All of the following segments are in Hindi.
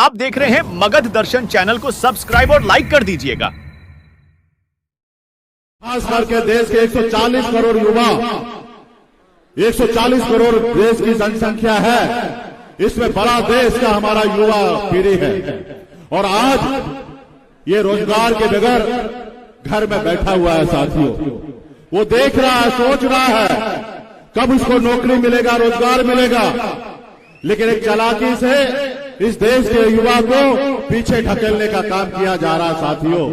आप देख रहे हैं मगध दर्शन चैनल को सब्सक्राइब और लाइक कर दीजिएगा। खास करके देश के 140 करोड़ युवा, 140 करोड़ देश की जनसंख्या है, इसमें बड़ा देश का हमारा युवा पीढ़ी है। और आज ये रोजगार के बगैर घर में बैठा हुआ है साथियों। वो देख रहा है, सोच रहा है कब उसको नौकरी मिलेगा, रोजगार मिलेगा। लेकिन एक चालाकी से इस देश के युवा को पीछे ढकेलने का काम किया जा रहा है साथियों।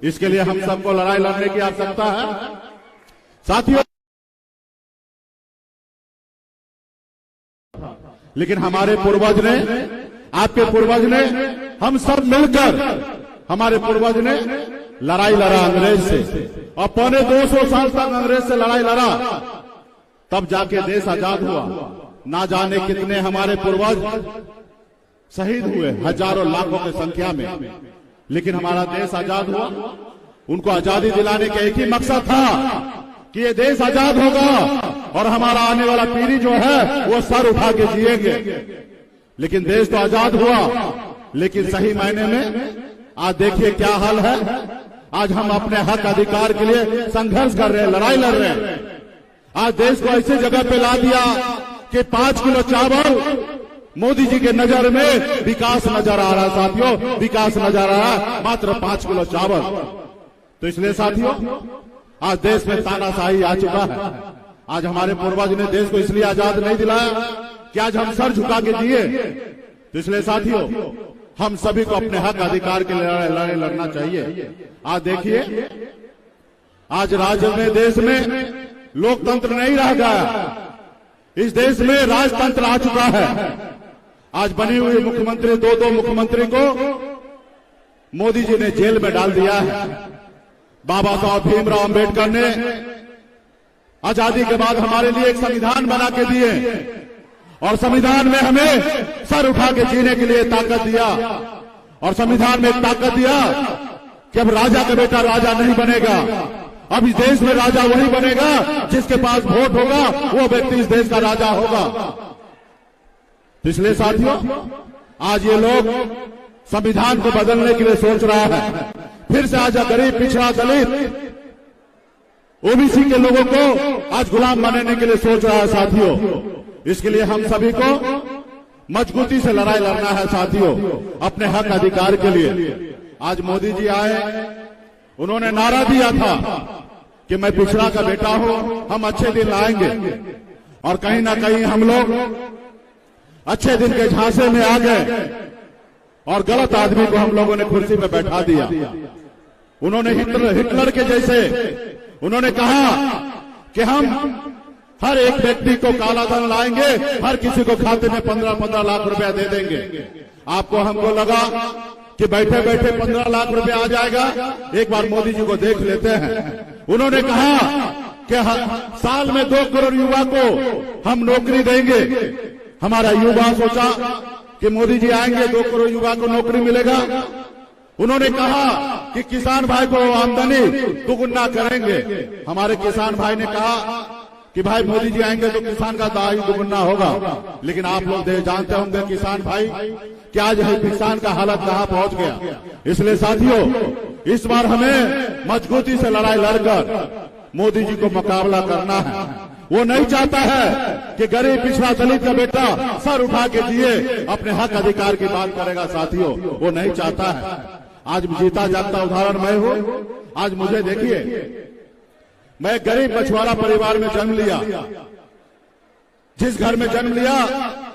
इसके लिए हम सबको लड़ाई लड़ने की आवश्यकता है साथियों। लेकिन हमारे पूर्वज ने, आपके पूर्वज ने, हम सब मिलकर, हमारे पूर्वज ने लड़ाई लड़ा अंग्रेज से, और पौने 200 साल तक अंग्रेज से लड़ाई लड़ा, तब जाके देश आजाद हुआ। ना जाने कितने हमारे पूर्वज शहीद हुए, हजारों लाखों की संख्या में, लेकिन हमारा देश आजाद हुआ। उनको आजादी दिलाने का एक ही मकसद था कि ये देश आजाद होगा और हमारा आने वाला पीढ़ी जो है वो सर उठा के जिएंगे। लेकिन देश तो आजाद हुआ, लेकिन सही मायने में आज देखिए क्या हाल है। आज हम अपने हक अधिकार के लिए संघर्ष कर रहे हैं, लड़ाई लड़ रहे हैं। आज देश को ऐसी जगह पे ला दिया कि 5 किलो चावल, मोदी जी के नजर में विकास नजर आ रहा है साथियों, विकास नजर आ रहा है मात्र 5 किलो चावल। तो इसलिए साथियों आज देश में तानाशाही आ चुका है। आज हमारे पूर्वज ने देश को इसलिए आजाद नहीं दिलाया कि आज हम सर झुका के जिए। तो इसलिए साथियों हम सभी को अपने हक अधिकार के लिए लड़ाई लड़ना चाहिए। आज देखिए, आज राज्य में, देश में लोकतंत्र नहीं रह गया, इस देश में राजतंत्र आ चुका है। आज बने हुए मुख्यमंत्री, दो मुख्यमंत्री को मोदी जी ने जेल में डाल दिया है। बाबा साहब भीमराव अंबेडकर ने आजादी के बाद हमारे लिए एक संविधान बना के दिए, और संविधान में हमें सर उठा के जीने के लिए ताकत दिया, और संविधान में एक ताकत दिया कि अब राजा का बेटा राजा नहीं बनेगा। अब इस देश में राजा वही बनेगा जिसके पास वोट होगा, वो व्यक्ति इस देश का राजा होगा। इसलिए साथियों आज ये लोग संविधान को बदलने के लिए सोच रहा है। फिर से आज गरीब, पिछड़ा, दलित, ओबीसी के लोगों को आज गुलाम बनाने के लिए सोच रहा है साथियों। इसके लिए हम सभी को मजबूती से लड़ाई लड़ना है साथियों, अपने हक अधिकार के लिए। आज मोदी जी आए, उन्होंने नारा दिया था कि मैं पिछड़ा का बेटा हूं, हम अच्छे दिन लाएंगे। और कहीं ना कहीं हम लोग अच्छे दिन के झांसे में आ गए और गलत आदमी को हम लोगों ने कुर्सी पे बैठा दिया। उन्होंने हिटलर के जैसे उन्होंने कहा कि हम हर एक व्यक्ति को काला धन लाएंगे, हर किसी को खाते में 15-15 लाख रुपया दे देंगे। आपको, हमको लगा कि बैठे बैठे 15 लाख रुपया आ जाएगा, एक बार मोदी जी को देख लेते हैं। उन्होंने कहा कि साल में 2 करोड़ युवा को हम नौकरी देंगे। हमारा युवा सोचा कि मोदी जी आएंगे, 2 करोड़ युवा को नौकरी मिलेगा। उन्होंने कहा कि किसान भाई को आमदनी दुगुना करेंगे। हमारे किसान भाई ने कहा कि भाई मोदी जी आएंगे तो किसान का दाई दुगुना होगा। लेकिन आप लोग जानते होंगे किसान भाई कि आज किसान का हालत कहां पहुंच गया। इसलिए साथियों इस बार हमें मजबूती से लड़ाई लड़कर मोदी जी को मुकाबला करना है। वो नहीं चाहता है कि गरीब, पिछड़ा, दलित का बेटा सर उठा के जिए, अपने हक अधिकार की बात करेगा साथियों, वो नहीं चाहता है। आज जीता जागता उदाहरण मैं हूं। आज मुझे देखिए, मैं गरीब मछुआरा परिवार में जन्म लिया। जिस घर में जन्म लिया,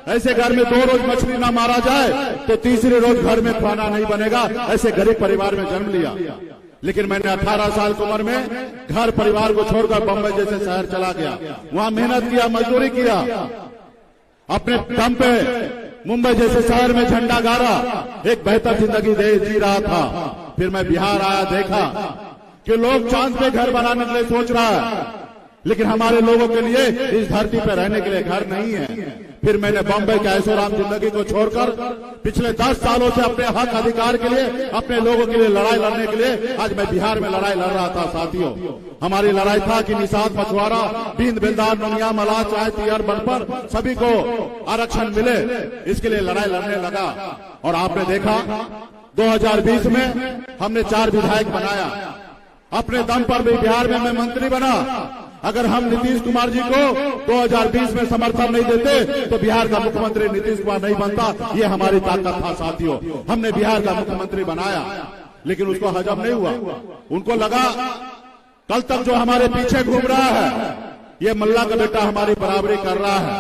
ऐसे घर में 2 रोज मछली ना मारा जाए तो तीसरे रोज घर में खाना नहीं बनेगा, ऐसे गरीब परिवार में जन्म लिया। लेकिन मैंने 18 साल की उम्र में घर परिवार को छोड़कर बंबई जैसे शहर चला गया। वहां मेहनत किया, मजदूरी किया, अपने दम पे मुंबई जैसे शहर में झंडा गाड़ा, एक बेहतर जिंदगी जी रहा था। फिर मैं बिहार आया, देखा कि लोग चांद पे घर बनाने के लिए सोच रहा है। लेकिन हमारे लोगों के लिए इस धरती पर रहने के लिए घर नहीं है। फिर मैंने बॉम्बे के ऐशोआराम जिंदगी को छोड़कर पिछले 10 सालों से अपने हक अधिकार के लिए, अपने लोगों के लिए लड़ाई लड़ने के लिए आज मैं बिहार में लड़ाई लड़ रहा था। साथियों, हमारी लड़ाई था कि निषाद, मछुआरा, बींद, बिल्दार, नोनिया, मलाह, चाय, तियर, बनपर सभी को आरक्षण मिले, इसके लिए लड़ाई लड़ने लगा। और आपने देखा 2020 में हमने 4 विधायक बनाया। अपने दम पर भी बिहार में मैं मंत्री बना। अगर हम नीतीश कुमार जी को 2020 में समर्थन नहीं देते तो बिहार का मुख्यमंत्री नीतीश कुमार नहीं बनता। ये हमारी ताकत था साथियों। हमने बिहार का मुख्यमंत्री बनाया, लेकिन उसको हजम नहीं हुआ। उनको लगा कल तक जो हमारे पीछे घूम रहा है, ये मल्ला का बेटा हमारी बराबरी कर रहा है,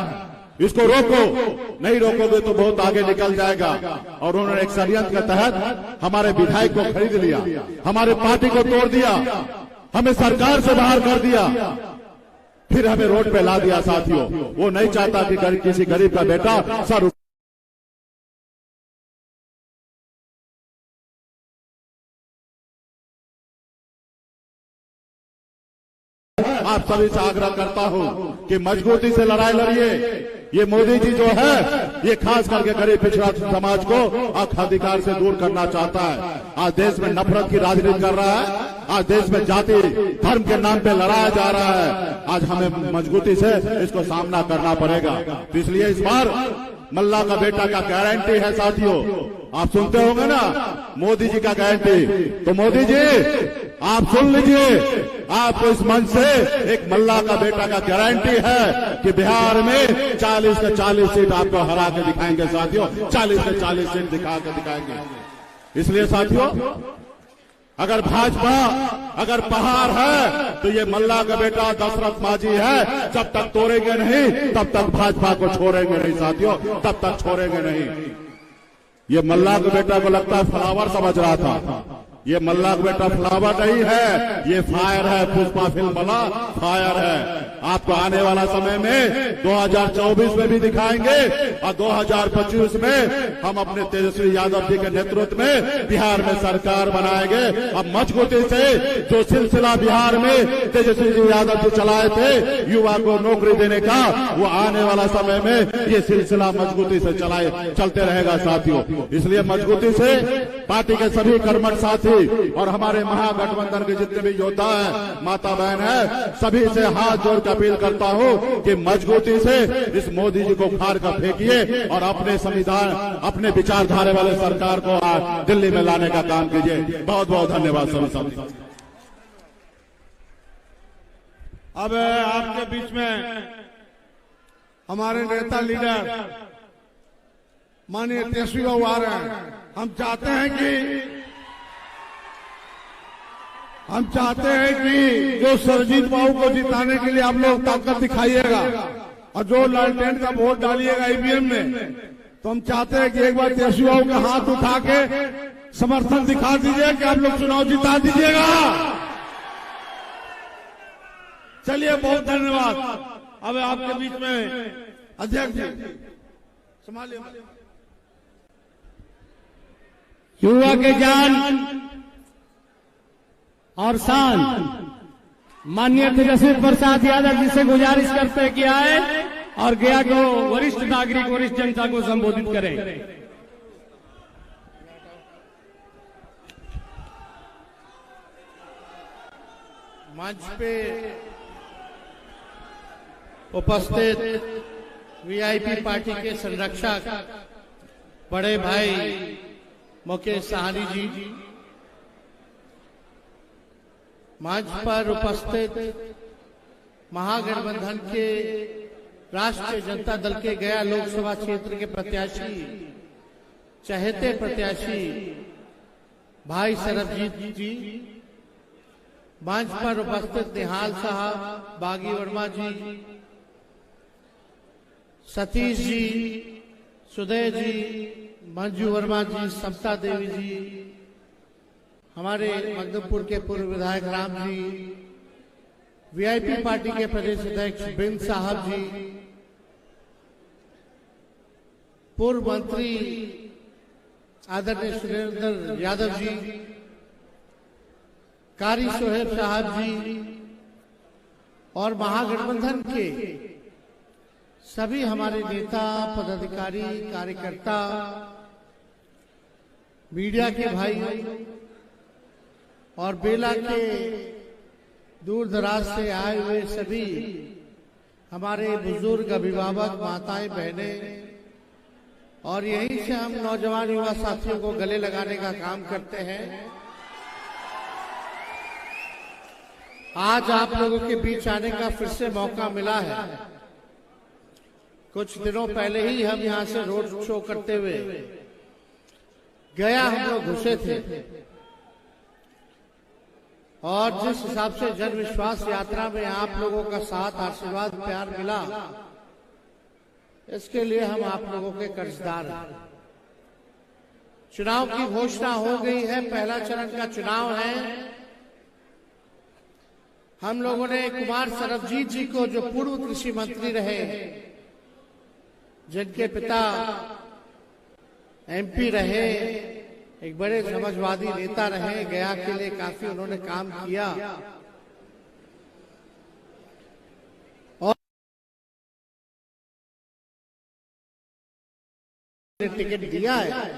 इसको रोको, नहीं रोकोगे तो बहुत आगे निकल जाएगा। और उन्होंने एक षड्यंत्र के तहत हमारे विधायक को खरीद लिया, हमारे पार्टी को तोड़ दिया, हमें सरकार से बाहर कर दिया, फिर हमें रोड पे ला दिया। साथियों, वो नहीं चाहता कि किसी गरीब का बेटा सर आप सभी से आग्रह करता हूं कि मजबूती से लड़ाई लड़िए। ये मोदी जी जो है, ये खास करके गरीब पिछड़ा समाज को हक अधिकार से दूर करना चाहता है। आज देश में नफरत की राजनीति कर रहा है। आज देश में जाति धर्म के नाम पे लड़ाया जा रहा है। आज हमें मजबूती से इसको सामना करना पड़ेगा। तो इसलिए इस बार मल्ला का बेटा का गारंटी है। साथियों, आप सुनते होंगे ना मोदी जी का गारंटी, तो मोदी जी आप सुन लीजिए, आपको इस मंच से एक मल्ला का बेटा का गारंटी है कि बिहार में 40 से 40 सीट आपको हरा के दिखाएंगे। साथियों, 40 से 40 सीट दिखा के दिखाएंगे। इसलिए साथियों, अगर भाजपा अगर पहाड़ है तो ये मल्ला का बेटा दशरथ माझी है। जब तक तोड़ेंगे नहीं तब तक भाजपा को छोड़ेंगे नहीं। साथियों, तब तक छोड़ेंगे नहीं। ये मल्ला का बेटा को लगता है फ्लावर समझ रहा था। ये मल्ला का बेटा फ्लावर नहीं है, ये फायर है। पुष्पा फिल्म वाला फायर है। आपको आने वाला समय में 2024 में भी दिखाएंगे और 2025 में हम अपने तेजस्वी यादव जी के नेतृत्व में बिहार में सरकार बनाएंगे। अब मजबूती से जो सिलसिला बिहार में तेजस्वी जी यादव जी चलाए थे युवा को नौकरी देने का, वो आने वाला समय में ये सिलसिला मजबूती से चलते रहेगा। साथियों, इसलिए मजबूती से पार्टी के सभी कर्मठ साथी और हमारे महागठबंधन के जितने भी योद्धा हैं, माता बहन है, सभी से हाथ जोड़ अपील करता हूं कि मजबूती से इस मोदी जी को फाड़ कर फेंकिए और अपने संविधान, अपने विचारधारा वाले सरकार को दिल्ली में लाने का काम कीजिए। बहुत बहुत धन्यवाद सभी। अब आपके बीच में हमारे नेता लीडर माननीय तेजस्वी बाबू आ रहे हैं। हम चाहते हैं कि जो सरजीत बाबू को जिताने के लिए आप लोग ताकत दिखाइएगा और जो लालटेन का वोट डालिएगा ईवीएम में, तो हम चाहते हैं कि एक बार तेजस्वी बाबू का हाथ उठा के समर्थन दिखा दीजिए कि आप लोग चुनाव जिता दीजिएगा। चलिए, बहुत धन्यवाद। अब आपके बीच में अध्यक्ष जी संभालिए। युवा के जान और शान माननीय तेजस्वी प्रसाद यादव जी से गुजारिश करते हैं कि आए और गया को वरिष्ठ नागरिक, वरिष्ठ जनता को संबोधित करें। मंच पे उपस्थित वीआईपी पार्टी के संरक्षक बड़े भाई मुकेश साहनी जी, मंच पर उपस्थित महागठबंधन के राष्ट्रीय जनता दल के गया लोकसभा क्षेत्र के प्रत्याशी, चहेते प्रत्याशी भाई सरबजीत जी, मंच पर उपस्थित निहाल साहब, बागी वर्मा जी, सतीश जी, सुदय जी, मंजू वर्मा जी, समता देवी जी, हमारे मकदमपुर के पूर्व विधायक राम जी, वीआईपी पार्टी के प्रदेश अध्यक्ष बिंद साहब जी, पूर्व मंत्री आदरणीय सुरेंद्र यादव जी, कारी सोहेब साहब जी, और महागठबंधन के सभी हमारे नेता, पदाधिकारी, कार्यकर्ता, मीडिया के भाई और बेला के दूर दराज से आए हुए सभी हमारे बुजुर्ग, अभिभावक, माताएं, बहनें, और यहीं से हम नौजवान युवा साथियों को गले लगाने का काम करते हैं। आज आप लोगों के बीच आने का फिर से मौका मिला है। कुछ दिनों पहले ही हम यहां से रोड शो करते हुए गया हम लोग घुसे थे, और जिस हिसाब से जन विश्वास यात्रा में आप लोगों का साथ, आशीर्वाद, प्यार मिला, इसके लिए हम आप लोगों के कर्जदार हैं। चुनाव की घोषणा हो गई है, पहला चरण का चुनाव है। हम लोगों ने कुमार सरबजीत जी को, जो पूर्व कृषि मंत्री रहे, जिनके पिता एमपी रहे, एक बड़े समाजवादी नेता रहे, गया के लिए काफी उन्होंने काम किया, और टिकट दिया है।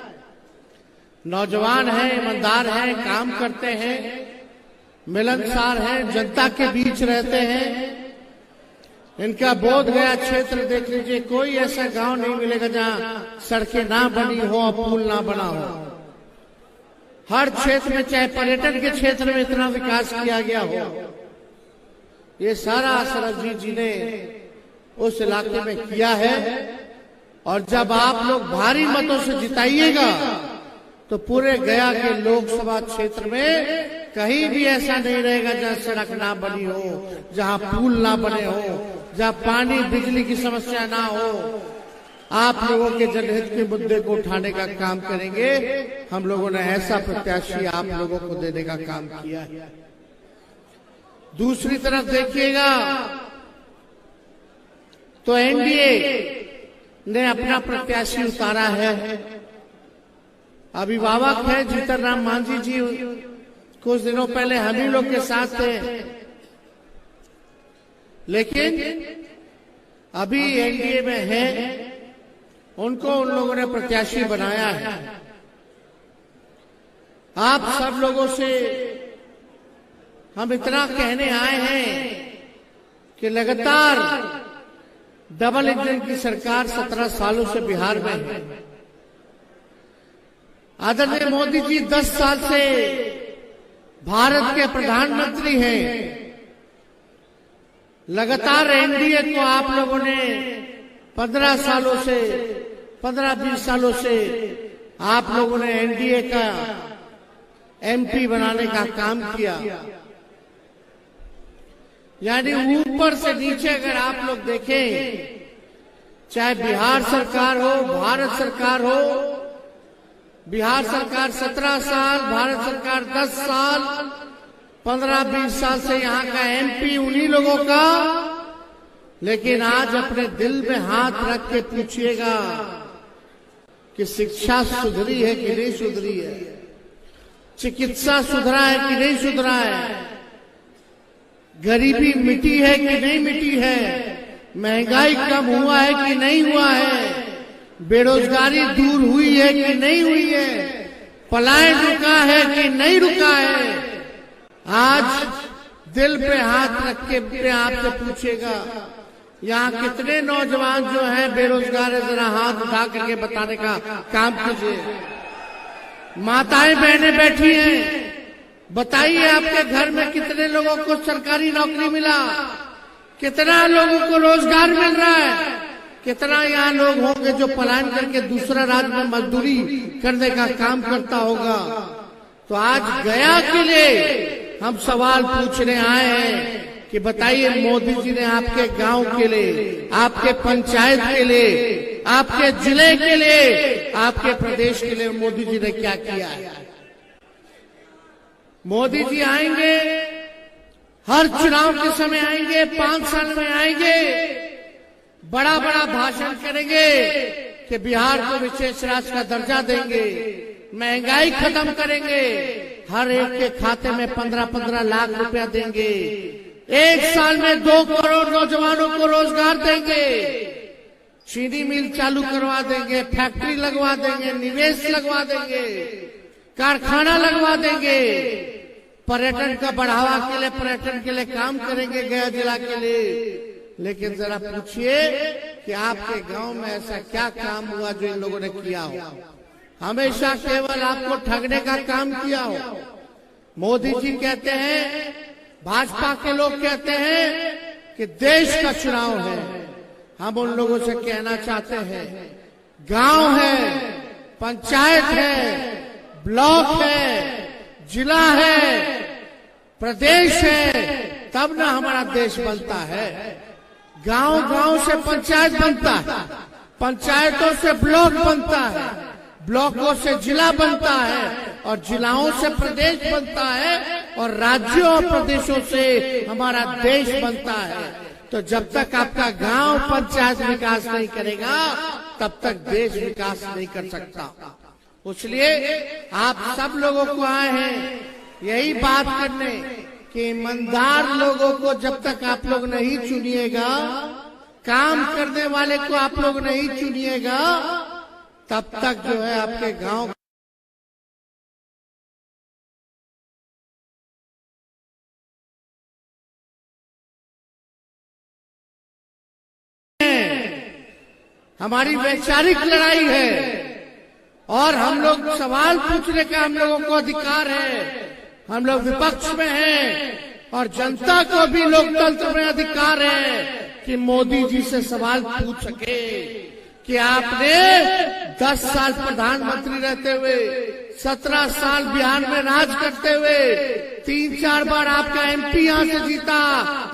नौजवान हैं, ईमानदार हैं, काम करते हैं, मिलनसार हैं, जनता के बीच रहते हैं। इनका बोध गया क्षेत्र देख लीजिए, कोई ऐसा गांव नहीं मिलेगा जहां सड़कें ना बनी हो और पुल ना बना हो। हर क्षेत्र में, चाहे पर्यटन के क्षेत्र में इतना विकास किया गया हो, ये सारा सरबजीत जी ने उस इलाके में किया है। और जब आप लोग भारी मतों से जिताइएगा तो पूरे गया के लोकसभा क्षेत्र में कहीं भी ऐसा नहीं रहेगा जहां सड़क ना बनी हो, जहां पुल ना बने हो, जहां पानी, बिजली की समस्या ना हो। आप लोगों के जनहित के मुद्दे को उठाने का काम करेंगे। हम लोगों ने ऐसा प्रत्याशी आप लोगों को देने का काम किया है। दूसरी तरफ देखिएगा तो एनडीए ने अपना प्रत्याशी उतारा है। अभिभावक है जीतन राम मांझी जी, कुछ दिनों पहले हम ही लोग के साथ थे, लेकिन अभी एनडीए में है, उनको उन लोगों ने प्रत्याशी बनाया है। आप सब लोगों से हम इतना कहने आए हैं कि लगातार डबल इंजन की सरकार 17 सालों से बिहार में है। आदरणीय मोदी जी 10 साल से भारत के प्रधानमंत्री हैं। लगातार एनडीए को आप लोगों ने 15 सालों से, 15-20 सालों से आप लोगों ने एनडीए का एमपी बनाने का काम किया। यानी ऊपर से नीचे अगर आप लोग देखें, चाहे बिहार सरकार हो, भारत सरकार हो, बिहार सरकार 17 साल, भारत सरकार 10 साल, 15-20 साल से यहाँ का एमपी उन्हीं लोगों का। लेकिन आज अपने दिल में हाथ रख के पूछिएगा कि शिक्षा सुधरी है कि नहीं सुधरी है, चिकित्सा सुधरा है कि नहीं सुधरा है, गरीबी मिटी है कि नहीं मिटी है, महंगाई कम हुआ है कि नहीं हुआ है, बेरोजगारी दूर हुई है कि नहीं हुई है, पलायन रुका है कि नहीं रुका है। आज दिल पे हाथ रख के अपने आप से पूछेगा, यहाँ कितने नौजवान जो हैं बेरोजगार है, जरा हाथ उठा करके बताने का काम कीजिए। माताएं बहनें बैठी हैं, बताइए आपके घर में कितने लोगों को सरकारी नौकरी मिला, कितना लोगों को रोजगार मिल रहा है, कितना यहाँ लोग होंगे जो पलायन करके दूसरा राज्य में मजदूरी करने का काम करता होगा। तो आज गया के लिए हम सवाल पूछने आए हैं कि बताइए मोदी जी ने आपके गांव के लिए, आपके पंचायत के लिए, आपके जिले के लिए, आपके प्रदेश के लिए मोदी जी ने क्या किया है। मोदी जी आएंगे, हर चुनाव के समय आएंगे, 5 साल में आएंगे, बड़ा बड़ा भाषण करेंगे कि बिहार को विशेष राज्य का दर्जा देंगे, महंगाई खत्म करेंगे, हर एक के खाते में 15-15 लाख रुपया देंगे, एक साल में 2 करोड़ नौजवानों को रोजगार देंगे, चीनी मिल चालू करवा देंगे, फैक्ट्री लगवा देंगे, निवेश लगवा देंगे, कारखाना लगवा देंगे, पर्यटन का बढ़ावा के लिए, पर्यटन के लिए काम करेंगे गया जिला के लिए। लेकिन जरा पूछिए कि आपके गांव में ऐसा क्या काम हुआ जो इन लोगों ने किया हो? हमेशा केवल आपको ठगने का काम किया हो। मोदी जी कहते हैं, भाजपा के लोग कहते हैं कि देश का चुनाव है। हम उन लोगों से कहना चाहते हैं, गांव है, पंचायत है, ब्लॉक है, जिला है, प्रदेश है, तब ना हमारा देश बनता है। गांव गांव से पंचायत बनता है, पंचायतों से ब्लॉक बनता है, ब्लॉकों से जिला बनता है, और जिलाओं से प्रदेश बनता है, और राज्यों और प्रदेशों से हमारा देश बनता है। तो जब तक आपका गांव पंचायत विकास नहीं करेगा, तब तक देश विकास नहीं कर सकता। इसलिए आप सब लोगों को आए हैं यही बात करने कि ईमानदार लोगों को जब तक आप लोग नहीं चुनिएगा, काम करने वाले को आप लोग नहीं चुनिएगा, तब तक जो है आपके गांव हमारी वैचारिक लड़ाई है, और हम लोग सवाल पूछने का हम लोगों को अधिकार है। हम लोग विपक्ष में हैं, और जनता को भी लोकतंत्र में अधिकार है कि मोदी जी से सवाल पूछ सके कि आपने 10 साल प्रधानमंत्री रहते हुए, 17 साल बिहार में राज करते हुए, 3-4 बार आपका एमपी यहाँ से जीता,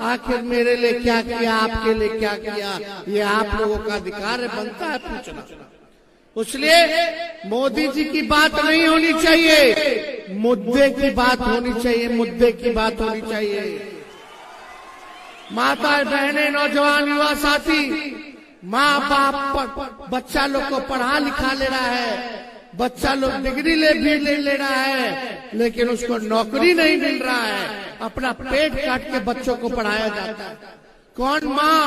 आखिर मेरे लिए क्या किया, आपके लिए क्या किया? ये आप लोगों का अधिकार है, बनता है पूछना। इसलिए मोदी जी की बात नहीं होनी चाहिए, मुद्दे की बात होनी चाहिए, मुद्दे की बात होनी चाहिए। माताएं, बहनें, नौजवान, युवा साथी, माँ बाप बच्चा लोग को पढ़ा लिखा ले रहा है, बच्चा लोग डिग्री ले रहा है, लेकिन उसको नौकरी नहीं मिल रहा है। अपना पेट काट के बच्चों को पढ़ाया जाता है। कौन माँ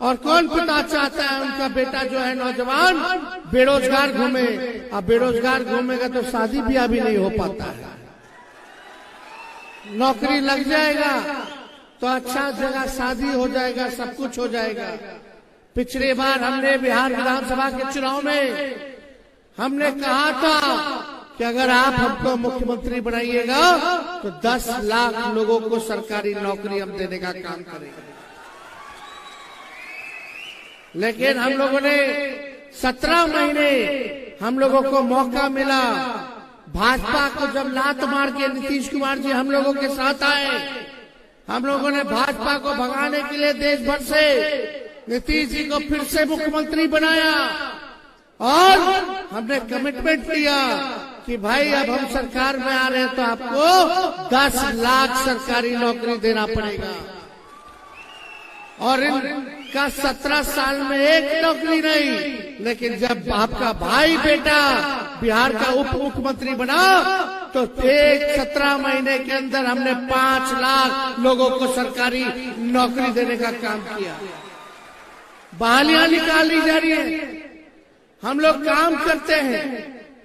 और कौन पिता चाहता है उनका बेटा जो है नौजवान बेरोजगार घूमे? अब बेरोजगार घूमेगा तो शादी ब्याह भी नहीं हो पाता है। नौकरी लग जाएगा तो अच्छा जगह शादी हो जाएगा, सब कुछ हो जाएगा। पिछली बार हमने बिहार विधानसभा के चुनाव में हमने कहा था कि अगर आप हमको मुख्यमंत्री बनाइएगा तो 10 लाख लोगों को सरकारी नौकरी हम देने का काम करेंगे। लेकिन हम लोगों ने 17 महीने हम लोगों को मौका मिला। भाजपा को जब लात मार के नीतीश कुमार जी हम लोगों के साथ आए, हम लोगों ने भाजपा को भगाने के लिए देश भर से नीतीश जी को फिर से मुख्यमंत्री बनाया, और हमने कमिटमेंट लिया कि भाई अब हम सरकार में आ रहे हैं तो आपको 10 लाख सरकारी नौकरी देना पड़ेगा। और इनका 17 साल में एक नौकरी नहीं, लेकिन जब आपका भाई बेटा बिहार का उप मुख्यमंत्री बना तो 17 महीने के अंदर हमने 5 लाख लोगों को सरकारी नौकरी देने का काम किया। बहालियां निकाली जा रही है। हम लोग काम करते हैं,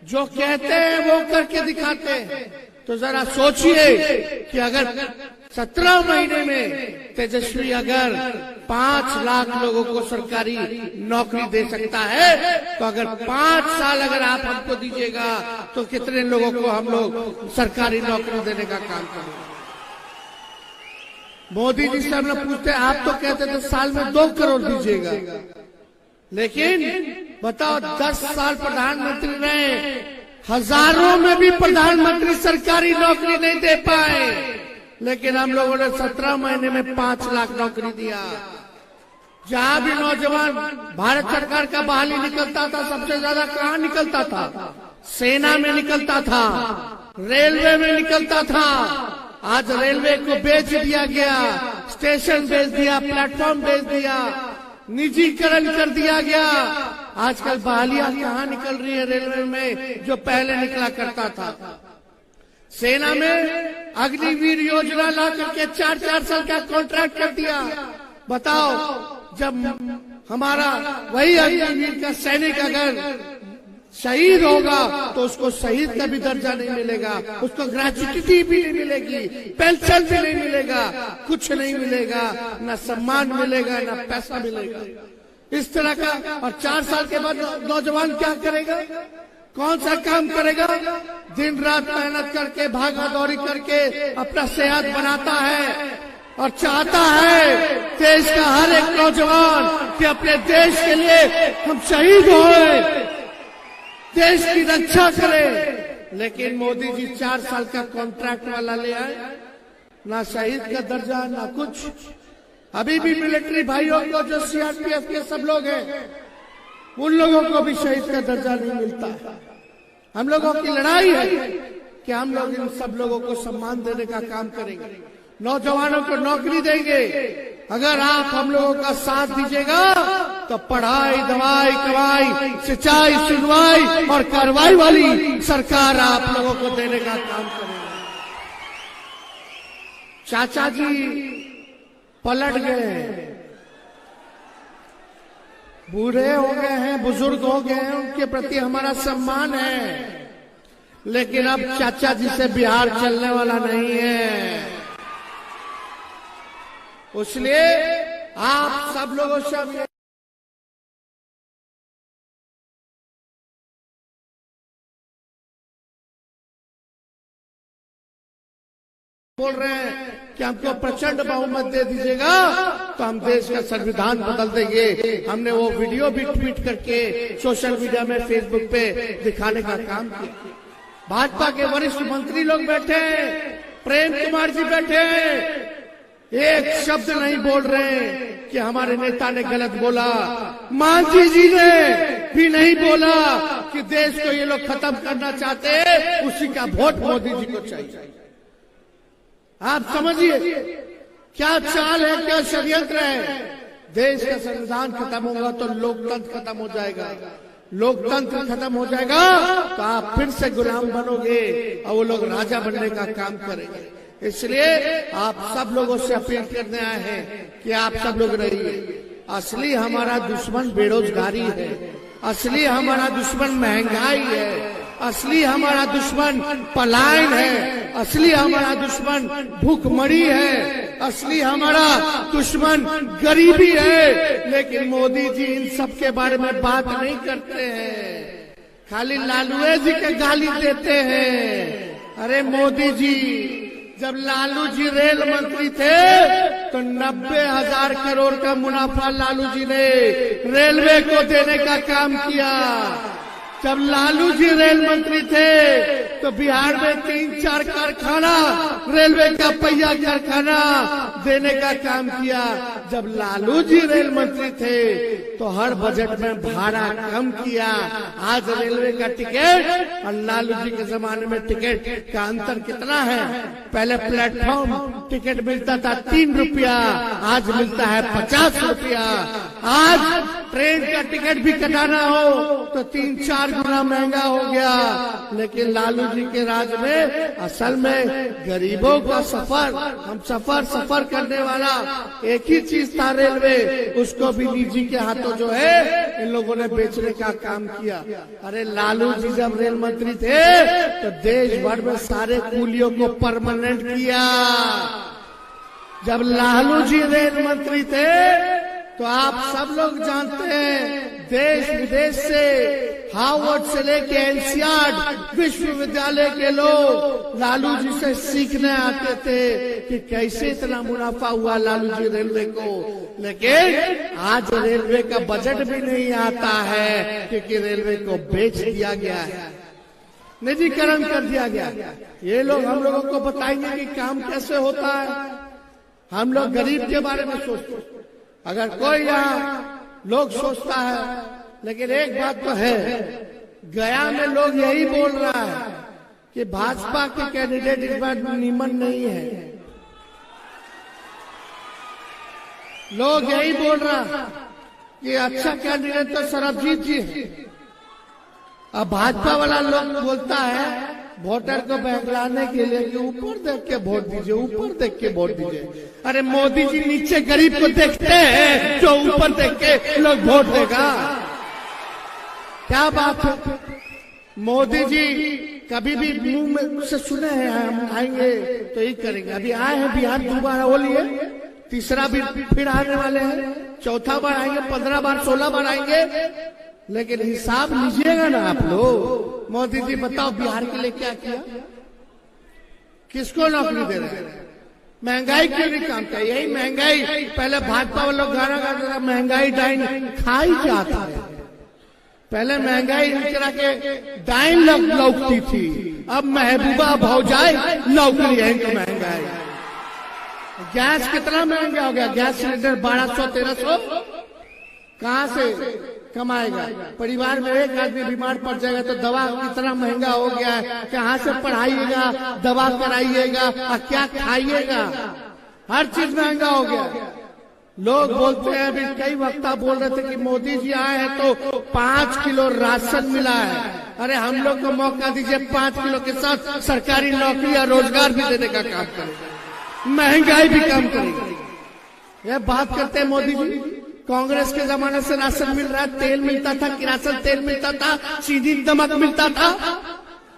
जो कहते हैं वो करके दिखाते हैं। तो जरा सोचिए कि अगर 17 महीने में तेजस्वी अगर 5 लाख लोगों को सरकारी नौकरी दे सकता है, तो अगर 5 साल अगर आप हमको दीजिएगा तो कितने लोगों को हम लोग सरकारी नौकरी देने का काम करेंगे। मोदी जी से हम लोग पूछते हैं, आप तो कहते थे साल में 2 करोड़ दीजिएगा, लेकिन बताओ 10 साल प्रधानमंत्री रहे, हजारों में भी प्रधानमंत्री सरकारी नौकरी नहीं दे पाए, लेकिन हम लोगों ने 17 महीने में 5 लाख नौकरी दिया। जहां भी नौजवान भारत सरकार का बहाली निकलता था, सबसे ज्यादा कहां निकलता था? सेना में निकलता था, रेलवे में निकलता था। आज रेलवे को बेच दिया गया, स्टेशन बेच दिया, प्लेटफॉर्म बेच दिया, निजीकरण कर दिया गया। आजकल बहालियां कहां निकल रही है रेलवे में, जो पहले निकला करता था। सेना में अग्निवीर योजना ला करके 4-4 साल का कॉन्ट्रैक्ट कर दिया। बताओ, जब हमारा वही अग्निवीर का सैनिक अगर शहीद होगा तो उसको शहीद का भी दर्जा नहीं मिलेगा, उसको ग्रेच्युटी भी नहीं मिलेगी, पेंशन भी नहीं मिलेगा, कुछ नहीं मिलेगा, न सम्मान मिलेगा, न पैसा मिलेगा। इस तरह का। और 4 साल के बाद नौजवान क्या करेगा, कौन सा काम करेगा? दिन रात मेहनत करके भागा दौड़ी करके अपना सेहत बनाता है और चाहता है देश का हर एक नौजवान कि अपने देश के लिए हम शहीद होए, देश की रक्षा करें। लेकिन मोदी जी 4 साल का कॉन्ट्रैक्ट वाला ले आए, ना शहीद का दर्जा ना कुछ। अभी भी मिलिट्री भाइयों को जो सीआरपीएफ के सब लोग हैं, उन लोगों को भी शहीद का दर्जा नहीं मिलता है। हम लोगों की लड़ाई है कि हम लोग इन सब लोगों को सम्मान देने का काम करेंगे, नौजवानों को नौकरी देंगे। अगर आप हम लोगों का साथ दीजिएगा तो पढ़ाई, दवाई, कमाई, सिंचाई, सुनवाई और कार्रवाई वाली सरकार आप लोगों को देने का काम करेगा। चाचा जी पलट गए हैं, बूढ़े हो गए हैं, बुजुर्ग हो गए हैं, उनके प्रति हमारा सम्मान है, लेकिन अब चाचा जी से बिहार चलने वाला नहीं है। इसलिए आप सब लोगों से बोल रहे हैं कि हमको प्रचंड बहुमत दे दीजिएगा तो हम देश का संविधान बदल देंगे। हमने वो वीडियो भी ट्वीट करके सोशल मीडिया में, फेसबुक पे दिखाने का काम किया। भाजपा के वरिष्ठ मंत्री लोग बैठे हैं, प्रेम कुमार जी बैठे हैं, एक शब्द नहीं बोल रहे कि हमारे नेता ने गलत बोला। मांझी जी ने भी नहीं बोला कि देश को ये लोग खत्म करना चाहते हैं, उसी का वोट मोदी जी को चाहिए। आप समझिए क्या चाल है, क्या षड्यंत्र है। देश का संविधान खत्म होगा तो लोकतंत्र खत्म हो जाएगा, लोकतंत्र खत्म हो जाएगा तो आप फिर से गुलाम बनोगे और वो लोग राजा बनने का काम करेंगे। इसलिए आप सब लोगों से अपील करने आए हैं कि आप सब लोग रहिए। असली हमारा दुश्मन बेरोजगारी है, असली हमारा दुश्मन महंगाई है, असली हमारा दुश्मन पलायन है, असली हमारा दुश्मन भूखमरी है, असली हमारा दुश्मन गरीबी है। लेकिन मोदी जी इन सब के बारे में बात नहीं करते हैं, खाली लालू जी के गाली देते हैं। अरे मोदी जी, जब लालू जी रेल मंत्री थे तो 90,000 करोड़ का मुनाफा लालू जी ने रेलवे को देने का काम किया। जब लालू जी रेल मंत्री थे तो बिहार में 3-4 कारखाना, रेलवे का पहिया कारखाना देने का काम किया। जब लालू जी रेल मंत्री थे तो हर बजट में भाड़ा कम किया। आज रेलवे का टिकट और लालू जी के जमाने में टिकट का अंतर कितना है? पहले प्लेटफॉर्म टिकट मिलता था 3 रुपया, आज मिलता है 50 रुपया। आज ट्रेन का टिकट भी कटाना हो तो 3-4 गुना महंगा हो गया। लेकिन लालू जी के राज में असल में गरीबों का सफर, हम सफर करने वाला एक ही चीज था, रेलवे। उसको भी निजी के हाथों जो है इन लोगों ने बेचने का काम किया। अरे लालू जी जब रेल मंत्री थे तो देश भर में सारे कूलियों को परमानेंट किया। जब लालू जी रेल मंत्री थे तो आप सब लोग जानते हैं, देश विदेश से, हार्वर्ड से लेके एनसीईआरटी विश्वविद्यालय के लोग लालू जी से सीखने आते थे कि कैसे इतना मुनाफा हुआ लालू जी रेलवे को। लेकिन आज रेलवे का बजट भी नहीं आता है क्योंकि रेलवे को बेच दिया गया है, निजीकरण कर दिया गया। ये लोग हम लोगों को बताएंगे कि काम कैसे होता है। हम लोग गरीब के बारे में सोचते हैं, अगर कोई यहाँ लोग सोचता है। लेकिन एक बात तो है, गया में लोग यही बोल रहा है कि भाजपा के कैंडिडेट इस बार निमन नहीं है। लोग यही बोल रहा है कि अच्छा कैंडिडेट तो सरबजीत जी है। अब भाजपा वाला लोग बोलता है वोटर को बहलाने के लिए कि ऊपर देख के वोट दीजिए, ऊपर देख के वोट दीजिए। अरे मोदी जी नीचे गरीब को देखते हैं, जो ऊपर देख के लोग वोट देगा। क्या बात है? मोदी जी कभी भी मुंह में से सुने हैं हम आएंगे तो यही करेंगे। अभी आए हैं बिहार, दोबारा हो लिए, तीसरा भी फिर आने वाले हैं, चौथा बार आएंगे, 15 बार 16 बार आएंगे। लेकिन हिसाब लीजिएगा ना आप लोग। मोदी जी बताओ बिहार के लिए क्या किया, किसको नौकरी दे रहे हैं, महंगाई क्यों नहीं काम किया? यही महंगाई पहले भाजपा वालों गाना गाते था, महंगाई डाइन खाई जाता है। पहले महंगाई करा के डाइन लौटती थी, अब महबूबा भौजाई नौकरी है इनको महंगाई। गैस कितना महंगा हो गया, गैस सिलेंडर 1200-1300 कहां से कमाएगा? परिवार में एक आदमी बीमार पड़ जाएगा तो दवा इतना महंगा हो गया है, कहां से पढ़ाइएगा, दवा कराइएगा और क्या खाइएगा? हर चीज महंगा हो गया। लोग बोलते हैं, अभी कई वक्ता बोल रहे थे कि मोदी जी आए हैं तो 5 किलो राशन मिला है। अरे हम लोग को मौका दीजिए, 5 किलो के साथ सरकारी नौकरी या रोजगार भी देने का काम करेगा, महंगाई भी कम करेगा। यह बात करते हैं मोदी जी। कांग्रेस के जमाने से राशन मिल रहा है, तेल मिलता था, किरासन तेल मिलता था, चीनी नमक मिलता था,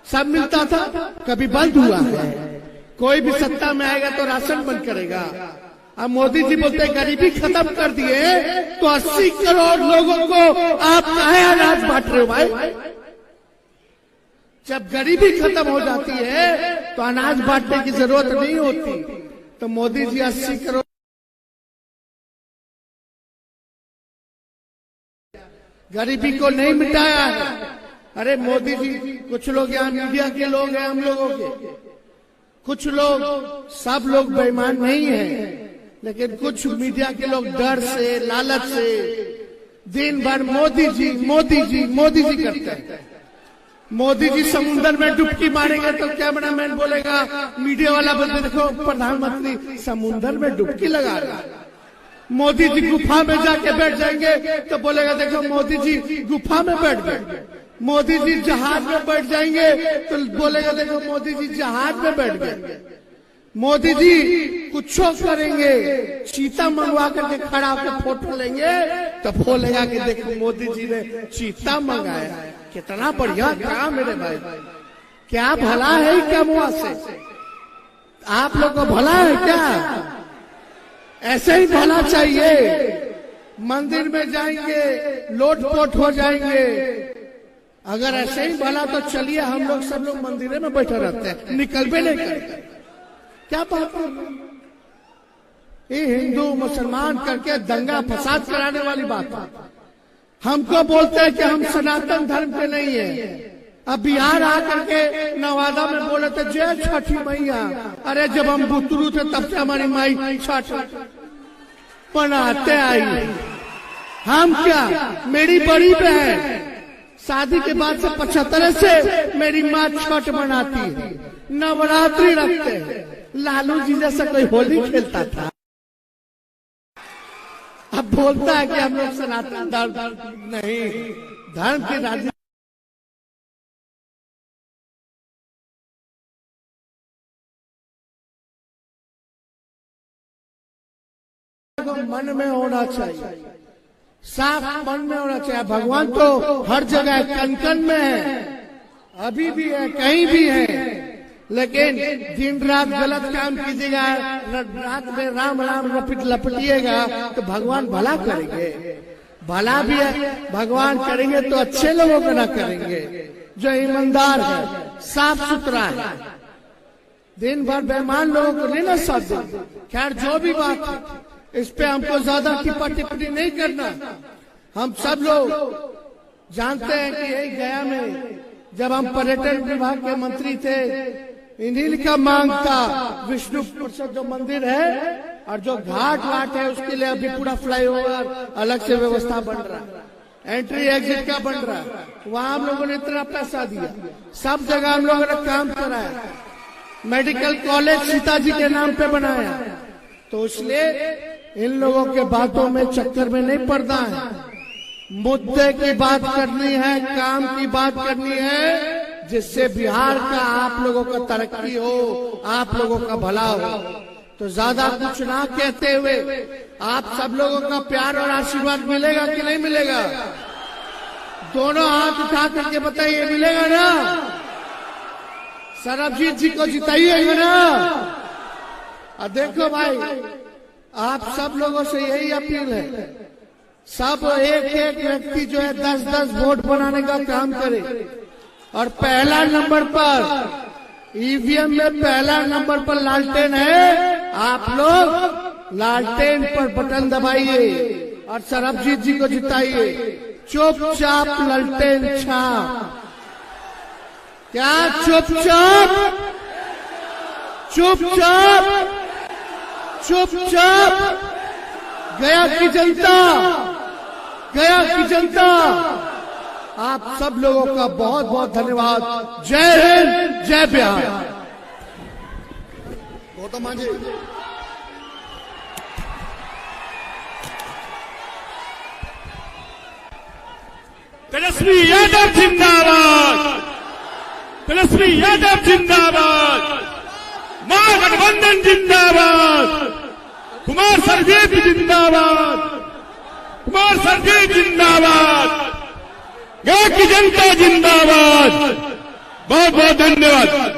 सब मिलता था, कभी बंद हुआ है? कोई भी सत्ता में आएगा तो राशन बंद करेगा। अब मोदी जी बोलते गरीबी खत्म कर दिए तो 80 करोड़ लोगों को आप काहे अनाज बांट रहे हो भाई? जब गरीबी खत्म हो जाती है तो अनाज बांटने की जरूरत नहीं होती। तो मोदी जी 80 करोड़ गरीबी को नहीं मिटाया है। अरे मोदी जी, कुछ लोग यहाँ मीडिया के लोग हैं, हम लोगों के कुछ लोग, सब लोग बेईमान नहीं हैं, लेकिन कुछ मीडिया के लोग डर से, लालच से दिन भर मोदी जी मोदी जी मोदी जी करते हैं। मोदी जी समुद्र में डुबकी मारेंगे तो कैमरामैन बोलेगा, मीडिया वाला बोलते देखो प्रधानमंत्री समुद्र में डुबकी लगा रहा है। मोदी जी गुफा में जाके बैठ जाएंगे तो बोलेगा देखो मोदी जी गुफा में बैठ गए। मोदी जी जहाज में बैठ जाएंगे तो बोलेगा देखो मोदी जी जहाज में बैठ गए। मोदी जी कुछ करेंगे, चीता मंगवा करके खड़ा होकर फोटो लेंगे तो बोलेगा कि देखो मोदी जी ने चीता मंगाया। कितना बढ़िया काम मेरे भाई, क्या भला है क्या मुआ से? आप लोग को भला है क्या? ऐसे ही भला चाहिए। मंदिर में जाएंगे लोटपोट हो जाएंगे। अगर ऐसे ही भला तो चलिए हम लोग सब लोग मंदिर में बैठे रहते हैं, निकलबे नहीं करते। क्या बात है? ये हिंदू मुसलमान करके दंगा फसाद कराने वाली बात है। हमको बोलते हैं कि हम सनातन धर्म के नहीं है। अब बिहार आकर के नवादा में बोले थे जय छठी मैया। अरे जब हम बुतरू थे तब से हमारी माई छठ मनाते आई। हम क्या, मेरी बड़ी बहन शादी के बाद से 75 से मेरी माँ छठ मनाती है, नवरात्रि रखते हैं। लालू जी जैसा कोई होली खेलता था, अब बोलता है कि हम लोग सनातन धर्म नहीं, धर्म की राजनीति मन में होना चाहिए, साफ मन में होना चाहिए। भगवान तो हर जगह कन-कन में है, अभी भी है, कहीं भी है। लेकिन दिन रात गलत काम कीजिएगा, रात में राम राम लपटिएगा तो भगवान भला करेंगे। भला भी है भगवान करेंगे तो अच्छे लोगों को ना करेंगे, जो ईमानदार है, साफ सुथरा है। दिन भर बेईमान लोगों को नहीं ना साथ देंगे। खैर जो भी बात है, इस पे हमको ज्यादा टिप्पा टिप्पणी नहीं करना। हम सब लोग जानते हैं कि यही गया में जब हम पर्यटन विभाग के मंत्री थे, इन्हीं का मांग था विष्णु जो मंदिर है और जो घाट वाट है उसके लिए अभी पूरा फ्लाईओवर अलग से व्यवस्था बन रहा है, एंट्री एग्जिट का बन रहा है। वहां हम लोगों ने इतना पैसा दिया, सब जगह हम लोगों ने काम कराया। मेडिकल कॉलेज सीताजी के नाम पे बनाया। तो इसलिए इन लोगों के बातों में चक्कर में नहीं पड़ना है। मुद्दे की बात करनी है, काम की बात करनी है, जिससे बिहार का आप लोगों का तरक्की हो, आप लोगों का भला हो। तो ज्यादा कुछ ना कहते हुए आप सब लोगों का प्यार और आशीर्वाद मिलेगा कि नहीं मिलेगा? दोनों हाथ उठा करके बताइए, मिलेगा ना? सरबजीत जी को जिताइएगा ना? और देखो भाई, आप सब लोगों से यही अपील है, सब एक एक व्यक्ति जो है 10-10 वोट बनाने का काम करे। और पहला नंबर पर ईवीएम में पहला नंबर पर लालटेन है, आप लोग लालटेन पर बटन दबाइए और सरबजीत जी को जिताइए। चुपचाप लालटेन छाप। क्या चुपचाप? चुपचाप, चुपचाप। गया की जनता, गया की जनता, आप सब लोगों का बहुत बहुत धन्यवाद। जय हिंद, जय बिहार। गौतम जी, तेजस्वी यादव जिंदाबाद, तेजस्वी यादव जिंदाबाद, महागठबंधन जिंदाबाद, कुमार सर्जीत जिंदाबाद, कुमार सर्जीत जिंदाबाद, गया की जनता जिंदाबाद। बहुत बहुत धन्यवाद।